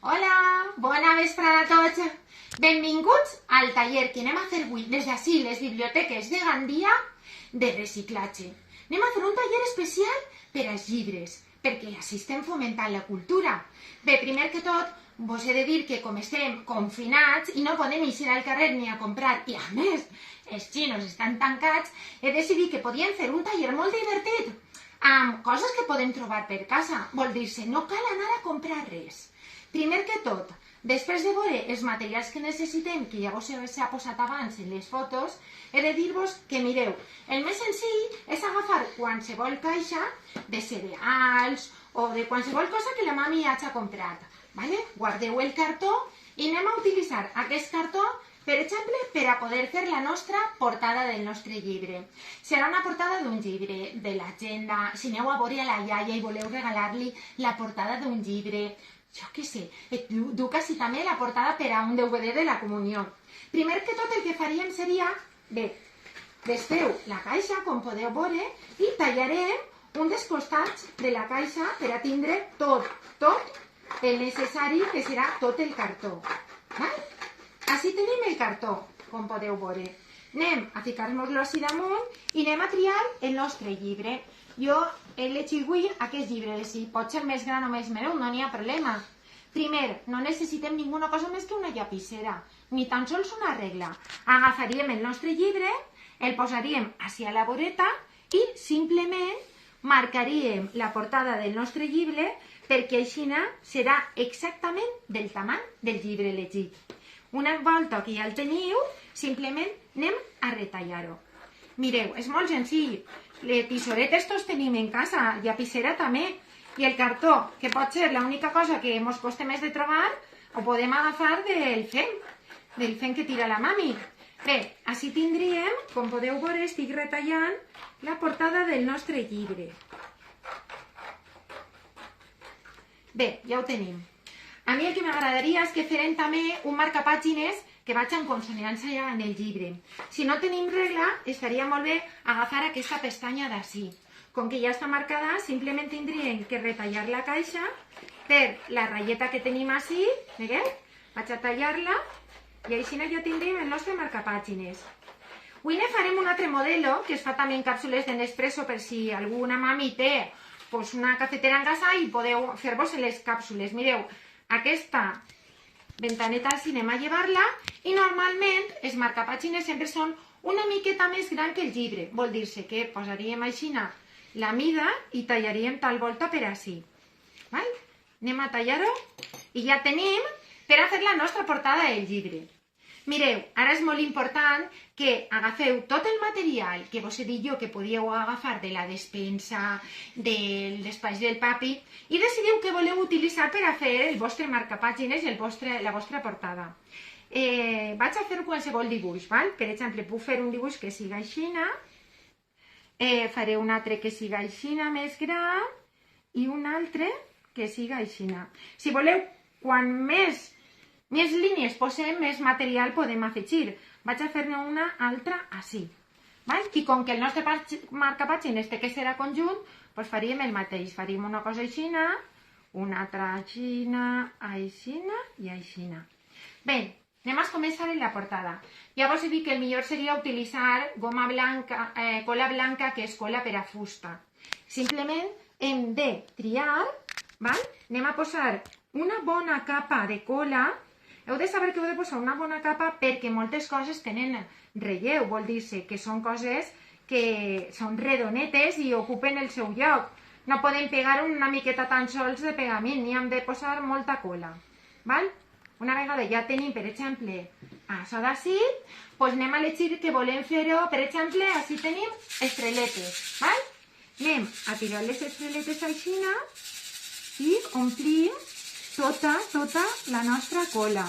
Hola, bona vesprada a tots. Benvinguts al taller que anem a fer avui des d'ací les biblioteques de Gandia de reciclatge. Anem a fer un taller especial per als llibres, perquè així estem fomentant la cultura. Bé, primer que tot, vos he de dir que com estem confinats i no podem eixir al carrer ni a comprar, i a més, els xinos estan tancats, he decidit que podíem fer un taller molt divertit, amb coses que podem trobar per casa. Vol dir-se, no cal anar a comprar res. Primer que tot, després de veure els materials que necessitem, que ja vos s'ha posat abans en les fotos, he de dir-vos que, mireu, el més senzill és agafar qualsevol caixa de cereals o de qualsevol cosa que la mami hagi comprat. Vale? Guardeu el cartó i anem a utilitzar aquest cartó, per exemple, per a poder fer la nostra portada del nostre llibre. Serà una portada d'un llibre, de l'agenda, si aneu a veure a la iaia i voleu regalar-li la portada d'un llibre, jo què sé, du quasi també la portada per a un DVD de la comunió. Primer que tot el que faríem seria, bé, desfeu la caixa, com podeu veure, i tallarem un dels costats de la caixa per a tindre tot el necessari, que serà tot el cartó. Així tenim el cartó, com podeu veure. Anem a ficar-nos-lo així damunt i anem a triar el nostre llibre. Jo he llegit avui aquest llibre, si pot ser més gran o més menut, no n'hi ha problema. Primer, no necessitem ninguna cosa més que una llapissera, ni tan sols una regla. Agafaríem el nostre llibre, el posaríem així a la voreta i simplement marcaríem la portada del nostre llibre perquè així serà exactament del tamany del llibre llegit. Una volta que ja el teniu, simplement anem a retallar-ho. Mireu, és molt senzill. Les tisoretes tots tenim en casa, llapissera també, i el cartó, que pot ser l'única cosa que ens costa més de trobar, ho podem agafar del fem que tira la mami. Bé, així tindríem, com podeu veure, estic retallant la portada del nostre llibre. Bé, ja ho tenim. A mi el que m'agradaria és que farem també un marcapàgines que vaig en consonància en el llibre. Si no tenim regla, estaria molt bé agafar aquesta pestanya d'ací. Com que ja està marcada, simplement tindríem que retallar la caixa per la ratlleta que tenim així, veieu? Vaig a tallar-la i així ja tindríem el nostre marcapàgines. Avui ne farem un altre modelo, que es fa també en càpsules de Nespresso per si alguna mami té una cafetera en casa i podeu fer-vos les càpsules. Mireu, aquesta ventaneta així anem a llevar-la i normalment els marcapàgines sempre són una miqueta més gran que el llibre. Vol dir-se que posaríem així la mida i tallaríem tal volta per així. Anem a tallar-ho i ja tenim per a fer la nostra portada del llibre. Mireu, ara és molt important que agafeu tot el material que vos he dit jo que podíeu agafar de la despensa, del despatx del papi, i decidiu què voleu utilitzar per a fer el vostre marcapàgines i la vostra portada. Vaig a fer qualsevol dibuix, per exemple, puc fer un dibuix que siga així, faré un altre que siga així més gran i un altre que siga així. Si voleu, quan més línies posem, més material podem afegir. Vaig a fer-ne una altra així. I com que el nostre marcapàgines té que ser a conjunt, faríem el mateix. Faríem una cosa així, una altra així, així i així. Bé, anem a començar en la portada. Ja vos he dit que el millor seria utilitzar goma blanca, cola blanca, que és cola per a fusta. Simplement hem de triar, anem a posar una bona capa de cola. Heu de saber que heu de posar una bona capa perquè moltes coses tenen relleu, vol dir-se que són coses que són redonetes i ocupen el seu lloc. No podem pegar una miqueta tan sols de pegament, ni hem de posar molta cola. Una vegada ja tenim, per exemple, això d'ací, anem a elegir que volem fer-ho, per exemple, així tenim estreletes. Anem a tirar les estreletes així i omplim tota la nostra cola.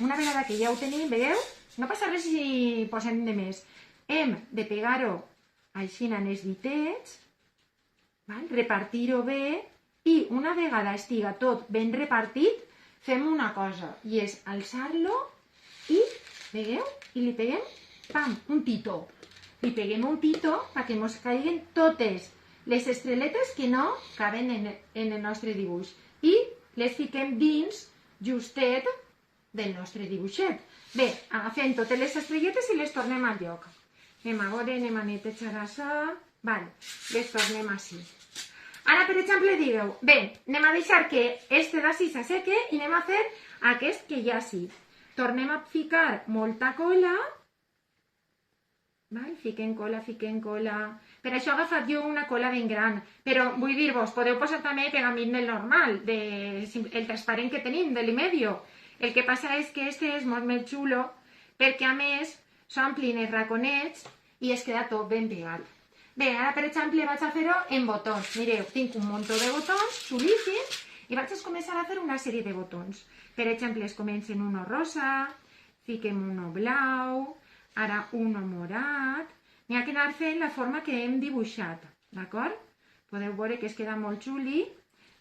Una vegada que ja ho tenim, veieu? No passa res si posem de més. Hem de pegar-ho així en els ditets, repartir-ho bé i una vegada estiga tot ben repartit, fem una cosa i és alçar-lo i, veieu? I li peguem, un titó. Li peguem un titó perquè ens caiguen totes les estreletes que no caben en el nostre dibuix. I les fiquem dins justet del nostre dibuixet. Bé, agafem totes les estrelletes i les tornem al lloc. Anem a veure, anem a netejar això. Vale, les tornem així. Ara, per exemple, digueu, bé, anem a deixar que este d'ací s'asseque i anem a fer aquest que ja sí. Tornem a ficar molta cola. Val? Fiquem cola, fiquem cola. Per això he agafat jo una cola ben gran. Però vull dir-vos, podeu posar també pegament del normal, el transparent que tenim, de l'Imedio. El que passa és que este és molt més xulo perquè, a més, s'omplin els raconets i es queda tot ben pegat. Bé, ara, per exemple, vaig a fer-ho en botons. Mireu, tinc un munt de botons xulíssims i vaig a començar a fer una sèrie de botons. Per exemple, es comencen uno rosa, fiquem uno blau, ara uno morat. N'hi ha que anar fent la forma que hem dibuixat, d'acord? Podeu veure que es queda molt xuli.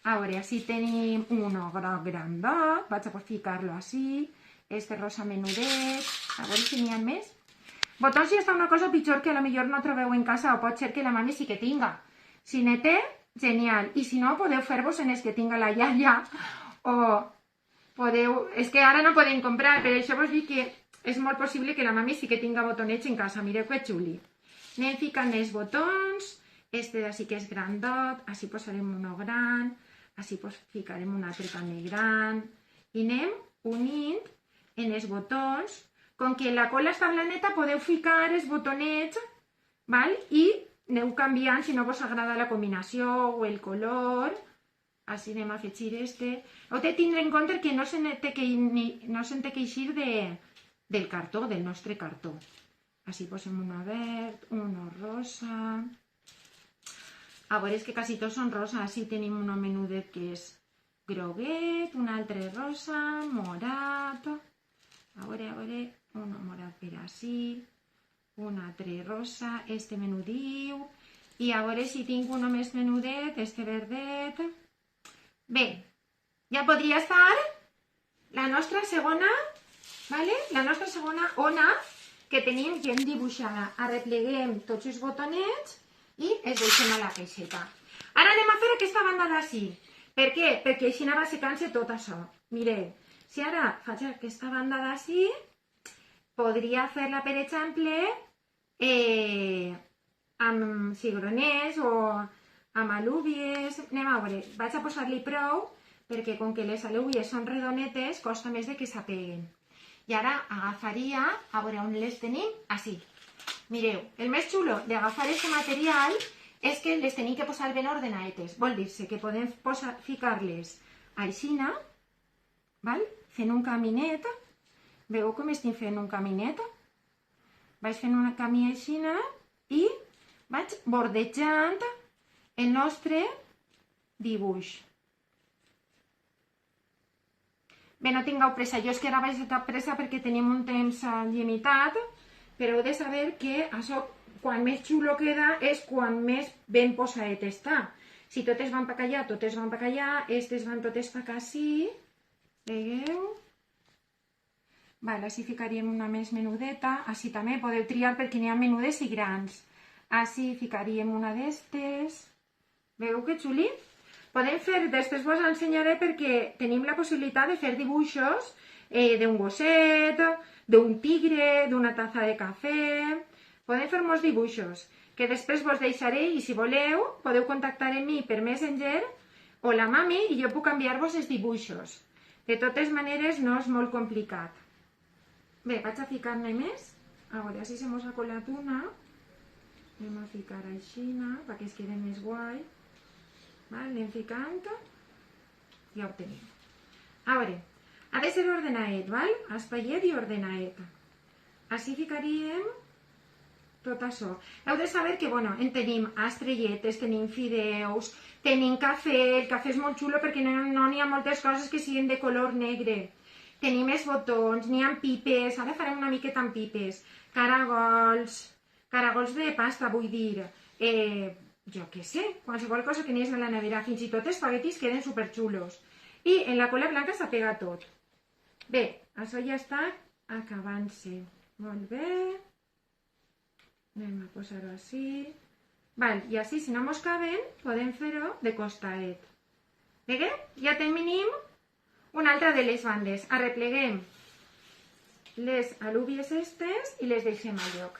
A veure, així tenim uno groc grandot, vaig a ficar-lo així, este rosa menudet, a veure si n'hi ha més. Botons, si està una cosa pitjor que potser no trobeu en casa o pot ser que la mami sí que tinga. Si ne té, genial. I si no, podeu fer-vos en els que tinga la iaia o podeu... És que ara no podem comprar, però això vos dic que és molt possible que la mami sí que tinga botonets en casa. Mireu que xuli. Anem ficant els botons. Este d'ací que és grandot. Així posarem uno gran. Així ficarem un altre també gran. I anem unint en els botons. Com que la cola està blaneta, podeu ficar els botonets, val? I aneu canviant si no vos agrada la combinació o el color. Així anem a afegir este. Heu de tindre en compte que no se'n té que eixir del cartó, del nostre cartó. Així posem uno verd, uno rosa. A veure, és que quasi tots són rosa. Així tenim uno menudet que és groguet, un altre rosa, morat. A veure, uno morat per així, un altre rosa, este menudiu, i a veure si tinc uno més menudet, este verdet. Bé, ja podria estar la nostra segona, la nostra segona ona que tenim ben dibuixada. Arrepleguem tots els botonets i els deixem a la caixeta. Ara anem a fer aquesta banda d'ací. Per què? Perquè així va secant-se tot això. Mireu. Si ara faig aquesta banda d'ací, podria fer-la, per exemple, amb cigroners o amb alúvies. Anem a veure, vaig a posar-li prou, perquè com que les alúvies són redonetes, costa més de que s'apeguen. I ara agafaria, a veure on les tenim, així. Mireu, el més xulo d'agafar aquest material és que les tenim que posar ben ordenadetes. Vol dir-se que podem ficar-les aixina, fent un caminet. Veieu com estic fent un caminet? Vaig fent un camí aixina i vaig bordejant el nostre dibuix. Bé, no tingueu pressa. Jo és que ara vaig estar pressa perquè tenim un temps limitat, però heu de saber que això, quan més xulo queda, és quan més ben posadet està. Si totes van per allà, totes van per allà, aquestes van totes per ací. Veieu? Així ficaríem una més menudeta. Així també podeu triar perquè n'hi ha menudes i grans. Així ficaríem una d'estes. Veieu que xuli? Podem fer, després vos ensenyaré perquè tenim la possibilitat de fer dibuixos d'un gosset, d'un tigre, d'una taza de cafè. Podem fer molts dibuixos que després vos deixaré i si voleu podeu contactar amb mi per Messenger o la mami i jo puc enviar-vos els dibuixos. De totes maneres no és molt complicat. Bé, vaig a ficar-ne més. A veure, així se mos ha colat una. Anem a ficar així, perquè es quedi més guai. Anem ficant. Ja ho tenim. A veure, ha de ser ordenadet, espaiet i ordenadet. Així ficaríem tot això. Heu de saber que, en tenim estrelletes, tenim fideus, tenim cafè. El cafè és molt xulo perquè no n'hi ha moltes coses que siguin de color negre. Tenim els botons, n'hi ha pipes, ara farem una miqueta amb pipes, caragols de pasta, vull dir, jo què sé, qualsevol cosa que n'hi és a la nevera, fins i tot espaguetis queden superxulos. I en la cola blanca s'apega tot. Bé, això ja està acabant-se. Molt bé. Anem a posar-ho així. I així, si no mos caben, podem fer-ho de costadet. Veieu? Ja tenim una altra de les bandes. Arrepleguem les alúvies estes i les deixem al lloc.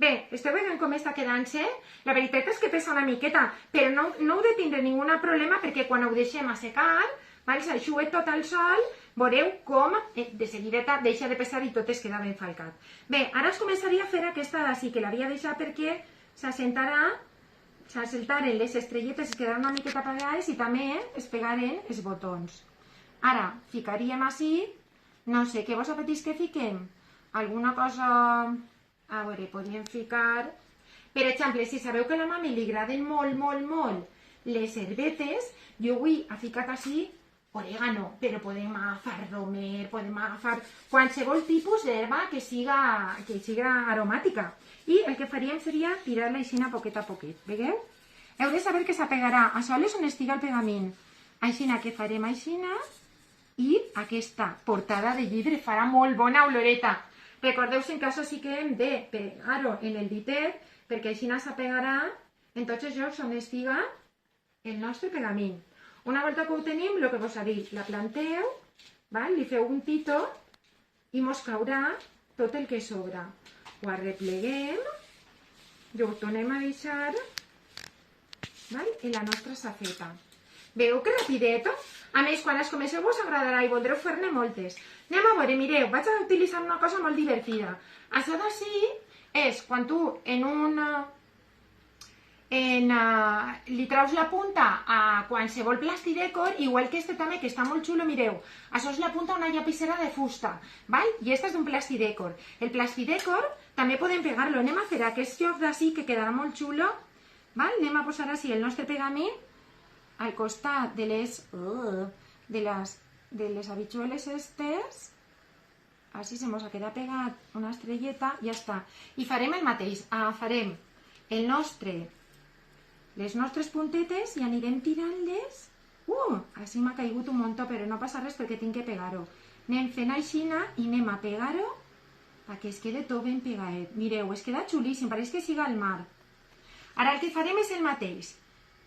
Bé, esteu veient com està quedant-se? La veritat és que pesa una miqueta, però no heu de tindre ningun problema perquè quan ho deixem assecar, s'aixuga tot al sol, veureu com de seguideta deixa de pesar i tot es queda ben falcat. Bé, ara us començaria a fer aquesta d'ací, que l'havia deixat perquè s'assaltaren les estrelletes, es quedaran una miqueta pegades i també es pegaren els botons. Ara, ficaríem així, no sé, què vos apeteix que fiquem? Alguna cosa... A veure, podríem ficar... Per exemple, si sabeu que a la mami li agraden molt les herbetes, jo avui he ficat així orégano, però podem agafar romer, podem agafar qualsevol tipus d'herba que siga aromàtica. I el que faríem seria tirar-la així a poquet a poquet, veieu? Heu de saber que s'apegarà a soles on estiga el pegament. Així que farem així i aquesta portada de llibre farà molt bona oloreta. Recordeu-vos en cas sí que hem de pegar-ho en el ditet perquè així s'apegarà en tots els llocs on estiga el nostre pegament. Una volta que ho tenim, el que vos ha dit, la planteu, li feu un tito i mos caurà tot el que sobra. Ho arrepleguem i ho tornem a deixar en la nostra safeta. Veieu que rapidet? A més, quan les comenceu us agradarà i voldreu fer-ne moltes. Anem a veure, mireu, vaig a utilitzar una cosa molt divertida. Això d'ací és quan tu li traus la punta a qualsevol plastidècor, igual que este també, que està molt xulo, mireu. Això és la punta a una llapissera de fusta, i este és d'un plastidècor. El plastidècor també podem pegar-lo. Anem a fer aquest lloc d'ací que quedarà molt xulo. Anem a posar així el nostre pegament al costat de les habichueles estes. Així se mos ha quedat pegat una estrelleta i ja està. I farem el mateix. Agafarem les nostres puntetes i anirem tirant-les. Així m'ha caigut un muntó, però no passa res perquè tinc que pegar-ho. Anem fent així i anem a pegar-ho perquè es quede tot ben pegadet. Mireu, es queda xulíssim, pareix que siga al mar. Ara el que farem és el mateix.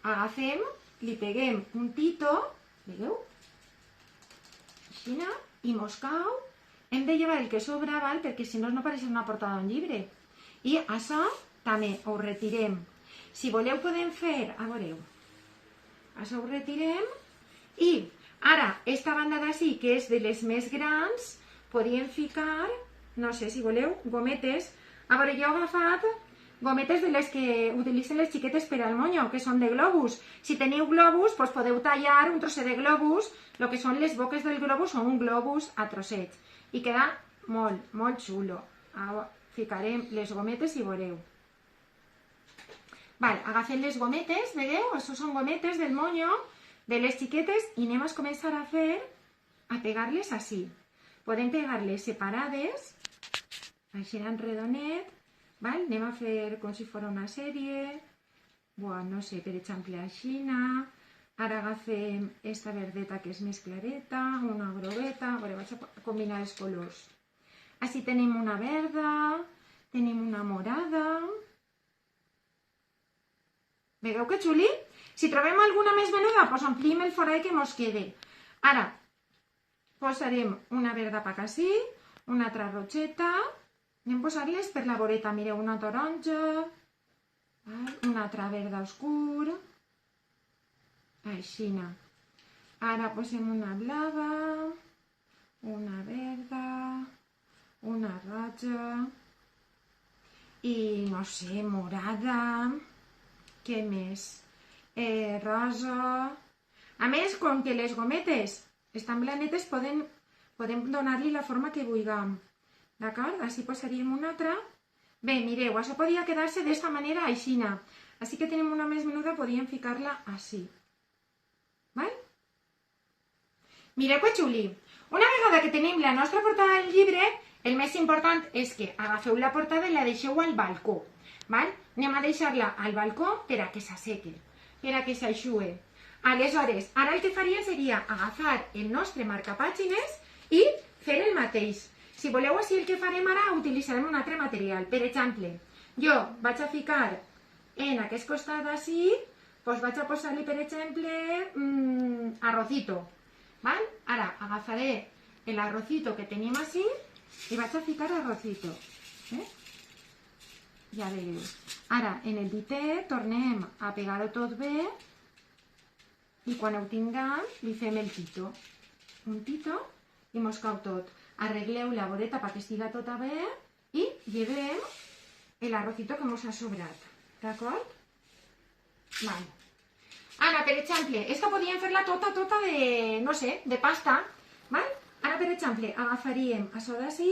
Agafem, li peguem un tito, veieu? Així, i mos cau. Hem de llevar el que sobra, perquè si no no pareix una portada d'un llibre. I això també ho retirem. Si voleu podem fer, veureu, això ho retirem i ara, esta banda d'ací, que és de les més grans, podríem ficar, no sé si voleu, gometes. A veure, jo he agafat gometes de les que utilitzen les xiquetes per al monyo, que són de globus. Si teniu globus, podeu tallar un trosset de globus, el que són les boques del globus són un globus a trossets. I queda molt xulo. Ficarem les gometes i veureu. Agafem les gometes, veieu? Això són gometes del monyo, de les xiquetes, i anem a començar a pegar-les així. Podem pegar-les separades, així en redonet, anem a fer com si fos una sèrie, no sé, per exemple, així. Ara agafem esta verdeta que és més clareta, una grogueta, vaig a combinar els colors. Així tenim una verda, tenim una morada. Veieu que xuli? Si trobem alguna més menuda, omplim el forat que mos quede. Ara, posarem una verda per així, una altra rogeta, anem a posar-les per la voreta, mireu, una taronja, una altra verda oscur, així. Ara posem una blava, una verda, una roja i, no sé, morada, què més? Rosa. A més, com que les gometes estan blanetes, podem donar-li la forma que vulguem. D'acord? Així posaríem una altra. Bé, mireu, això podria quedar-se d'esta manera així. Així que tenim una més menuda, podríem ficar-la així. Mireu que xuli. Una vegada que tenim la nostra portada del llibre, el més important és que agafeu la portada i la deixeu al balcó. Anem a deixar-la al balcó per a que s'assequi, per a que s'aixugue. Aleshores, ara el que faria seria agafar el nostre marcapàgines i fer el mateix. Si voleu així el que farem ara, utilitzarem un altre material. Per exemple, jo vaig a ficar en aquest costat així, vaig a posar-li, per exemple, arrocito. val? Ara agafaré el arrocito que tenim així i vaig a ficar arrocito. Ja veureu. Ara, en el ditet, tornem a pegar-ho tot bé i quan ho tinguem, li fem el tito. Un tito i mos cau tot. Arregleu la voreta perquè estiga tota bé i llevem l'arrocito que mos ha sobrat. D'acord? Vale. Ara, per exemple, esta podríem fer-la tota de, no sé, de pasta. Val? Ara, per exemple, agafaríem això d'ací,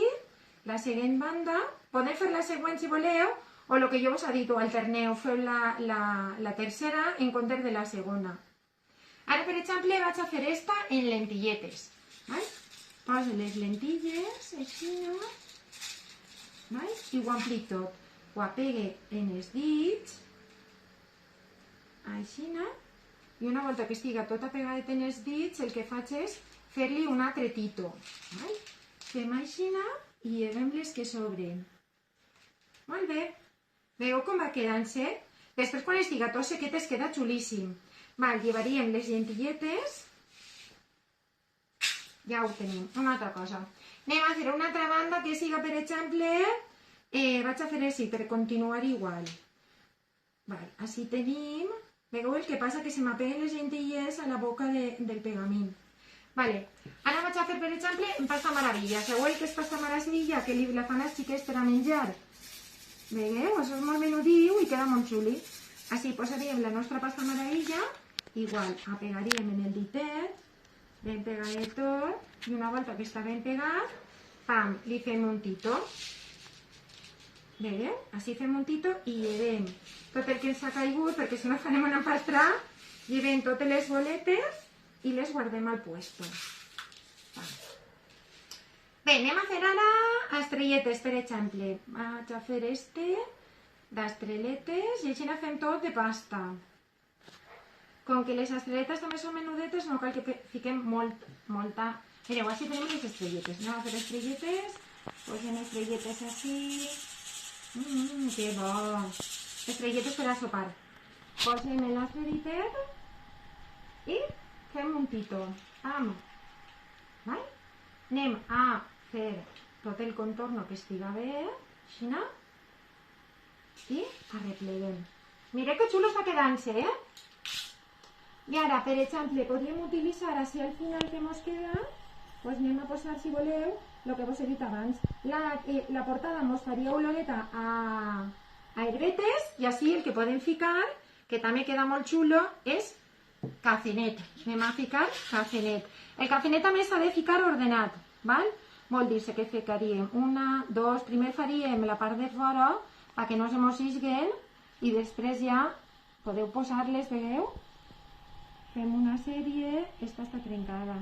la següent banda, podem fer la següent si voleu, o el que jo us he dit, o alterneu, feu la tercera en comptes de la segona. Ara, per exemple, vaig a fer esta en lentilletes. Val? Poso les lentilles, així, val? I ho amplic tot. Ho apegue en els dits, així, i una volta que estiga tot apegat en els dits, el que faig és fer-li un altre tito. Val? Fem així i llevem les que sobren. Molt bé. Veieu com va quedant-se? Després, quan estiga tot sequet, es queda xulíssim. Val, llevaríem les lentilletes. Ja ho tenim. Una altra cosa. Anem a fer una altra banda que siga, per exemple, vaig a fer així per continuar igual. Val, així tenim. Veieu el que passa? Que se m'apeguen les lentilles a la boca del pegament. Vale. Ara vaig a fer, per exemple, pasta maravilla. Sabeu el que és pasta maravilla? Que la fan els xiquets per a menjar. Veieu? Això és molt menudiu i queda molt xuli. Així posaríem la nostra pasta maravilla. Igual, apegaríem en el ditet. Ben pegadet tot. I una volta que està ben pegat, pam, li fem un tito. Veieu? Així fem un tito i llevem tot el que ens ha caigut, perquè si no farem una pastrà, llevem totes les boletes i les guardem al puesto. Bé, anem a fer ara estrelletes, per exemple. Vaig a fer d'estrelletes i així fem tot de pasta. Com que les estrelletes també són menudetes, no cal que fiquem molta. Mireu, així tenim les estrelletes. Anem a fer estrelletes, posem estrelletes així. Que bo! Estrelletes per a sopar. Posem el nostre ditet i fem un tito. Anem a fer tot el contorno que estiga bé, així, i arrepleguem. Mireu que xulo està quedant-se, I ara, per exemple, podríem utilitzar així al final que mos queda, doncs anem a posar, si voleu, el que vos he dit abans. La portada mos faria oloreta a herbetes i així el que podem ficar, que també queda molt xulo, és cafenet. Anem a ficar cafenet. El cafenet també s'ha de ficar ordenat, val? Vol dir que ficaríem una, dos, primer faríem la part de fora perquè no se mos isguen i després ja podeu posar-les, veieu? Fem una sèrie, esta està trencada.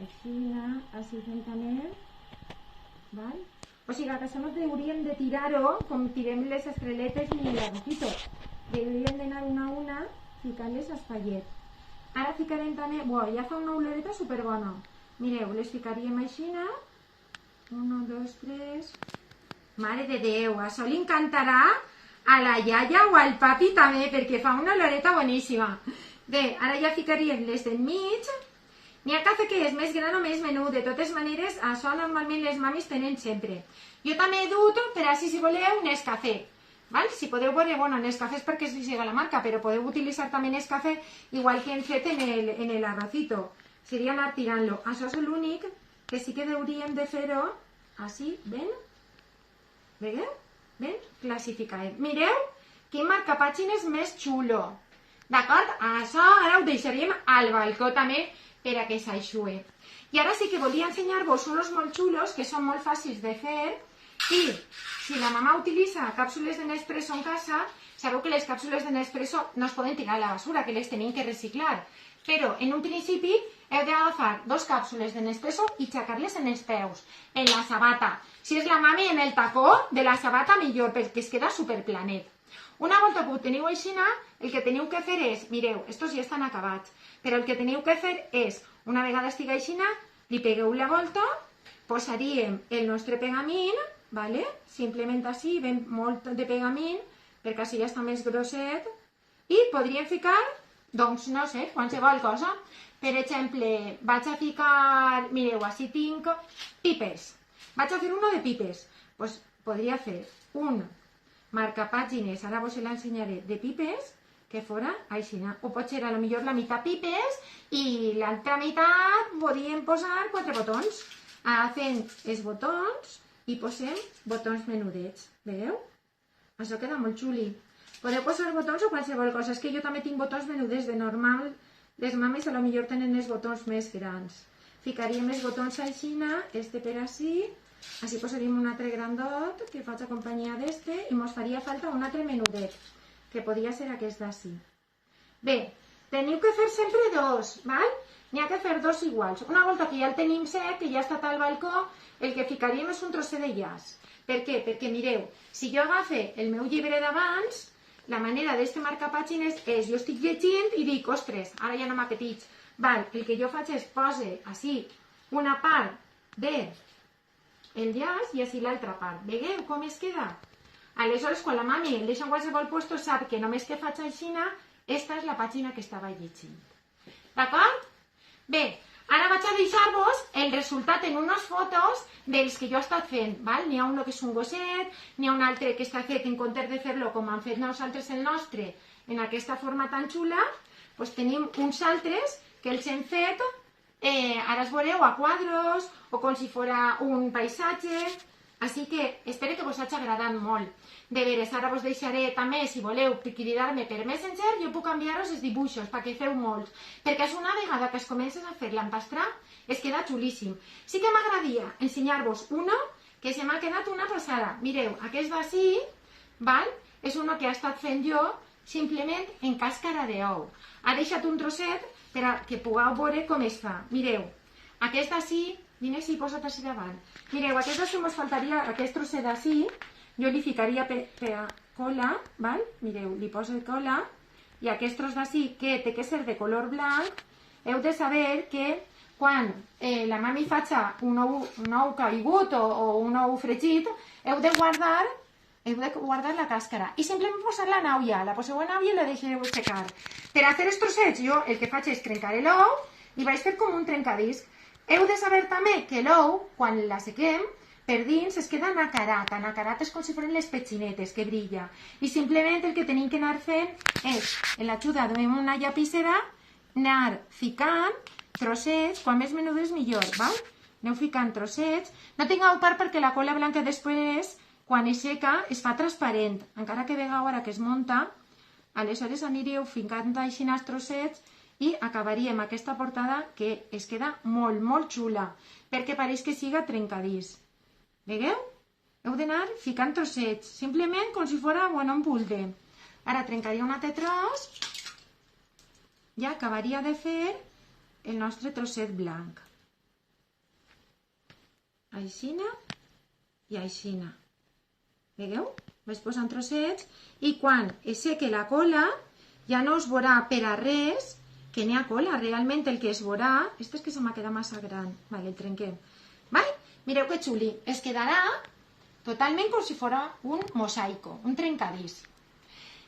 Així fem també. Val? O sigui que això no hauríem de tirar-ho com tirem les estrelletes ni l'arrocito. Hauríem d'anar una a una ficant-les a espaiet. Ara ficarem també... ja fa una oloreta superbona. Mireu, les ficaríem així. 1, 2, 3... Mare de Déu, això li encantarà a la iaia o al papi també, perquè fa una oloreta boníssima. Bé, ara ja ficaríem les del mig. N'hi ha cafè que és més gran o més menú. De totes maneres, això normalment les mamis tenen sempre. Jo també he dut, per així si voleu, Nescafé. Si podeu veure, Nescafé és perquè es diga la marca, però podeu utilitzar també Nescafé, igual que hem fet en el arrocito. Seria anar tirant-lo. Això és l'únic que sí que hauríem de fer-ho així, ben, veieu? Ben classificat. Mireu quin marcapàgines més xulo. D'acord? Això ara ho deixaríem al balcó també per a que s'aixue. I ara sí que volia ensenyar-vos uns molt xulos que són molt fàcils de fer i si la mama utilitza càpsules de Nespresso en casa, sabeu que les càpsules de Nespresso no es poden tirar a la basura, que les tenim que reciclar. Però en un principi heu d'agafar 2 càpsules de Nespresso i aixecar-les en els peus, en la sabata. Si és la mami en el tacó de la sabata millor, perquè es queda superplanet. Una volta que ho teniu així, el que teniu que fer és, mireu, estos ja estan acabats, però el que teniu que fer és, una vegada estigui així, li pegueu la volta, posaríem el nostre pegament, simplement així, ben molt de pegament, perquè així ja està més grosset, i podríem ficar Doncs no sé, qualsevol cosa. Per exemple, vaig a ficar, mireu, així tinc pipes. Vaig a fer uno de pipes. Pues podria fer un marcapàgines, ara vos l'ensenyaré, de pipes, que fora així. O potser a lo millor la meitat pipes i l'altra meitat podríem posar 4 botons. Ara fem els botons i posem botons menudets. Veieu? Això queda molt xuli. Podeu posar botons o qualsevol cosa. És que jo també tinc botons menudets de normal. Les mames a lo millor tenen els botons més grans. Ficaríem els botons així, este per així. Així posaríem un altre grandot que faig companyia d'este i mos faria falta un altre menudet, que podria ser aquest d'ací. Bé, teniu que fer sempre dos, val? N'hi ha que fer dos iguals. Una volta que ja el tenim sec, que ja ha estat al balcó, el que ficaríem és un trosset de llaç. Per què? Perquè mireu, si jo agafe el meu llibre d'abans, la manera d'este marcapàgines és, jo estic llegint i dic, ostres, ara ja no m'apeteix. Val, el que jo faig és pose així una part del llaç i així l'altra part. Veieu com es queda? Aleshores, quan la mami el deixa en qualsevol puesto, sap que només que faig així, esta és la pàgina que estava llegint. D'acord? Bé, ara vaig a deixar-vos el resultat en unes fotos dels que jo he estat fent. N'hi ha un que és un gosset, n'hi ha un altre que està fet en comptes de fer-lo com hem fet nosaltres el nostre, en aquesta forma tan xula, doncs tenim uns altres que els hem fet, ara es veureu, a quadros o com si fora un paisatge. Així que espero que vos hagi agradat molt. De veres, ara vos deixaré també, si voleu, cridar-me per Messenger, jo puc enviar-vos els dibuixos perquè feu molts. Perquè és una vegada que es comences a fer l'empastrar, es queda xulíssim. Sí que m'agradaria ensenyar-vos uno que se m'ha quedat una passada. Mireu, aquest d'ací, és uno que he estat fent jo simplement en càscara d'ou. Ha deixat un trosset perquè pugueu veure com es fa. Mireu, aquest d'ací, vine si posa't així davant. Mireu, aquest d'ací mos faltaria, aquest trosset d'ací, jo li ficaria per cola, mireu, li poso cola, i aquest tros d'ací, que té que ser de color blanc, heu de saber que quan la mami faci un ou caigut o un ou fregit, heu de guardar la càscara i simplement posar-la en olla. La poseu en olla i la deixeu secar. Per a fer els trossets, jo el que faig és trencar l'ou i vaig fer com un trencadisc. Heu de saber també que l'ou, quan la sequem, per dins es queda anacarat. Anacarat és com si foren les petxinetes, que brilla. I simplement el que tenim que anar fent és, en l'ajuda d'una llapissera, anar ficant trossets, quan més menudets millor, val? Aneu ficant trossets. No tingueu part perquè la cola blanca després, quan es seca, es fa transparent. Encara que vegeu ara que es munta, aleshores aniríeu ficant així els trossets i acabaríem aquesta portada que es queda molt, molt xula, perquè pareix que siga trencadís. Veieu? Heu d'anar ficant trossets, simplement com si fora un bulde. Ara trencaria un altre tros i acabaria de fer el nostre trosset blanc. Aixina i aixina. Veieu? Vaig posant trossets i quan es seque la cola ja no es veurà per a res que n'hi ha cola. Realment el que es veurà, este és que se m'ha quedat massa gran, el trenquem. Mireu que xuli, es quedarà totalment com si fos un mosaico, un trencadís.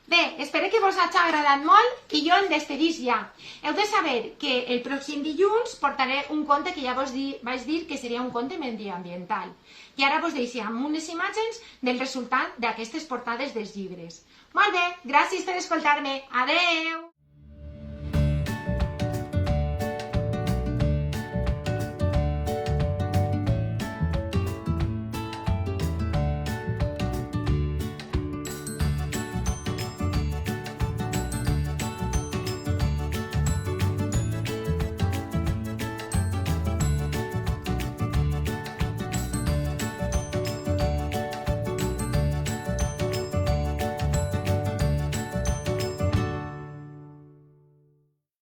Bé, espero que vos hagi agradat molt i jo em despedís ja. Heu de saber que el pròxim dilluns portaré un conte que ja vos vaig dir que seria un conte medioambiental. I ara vos deixem unes imatges del resultat d'aquestes portades dels llibres. Molt bé, gràcies per escoltar-me. Adeu!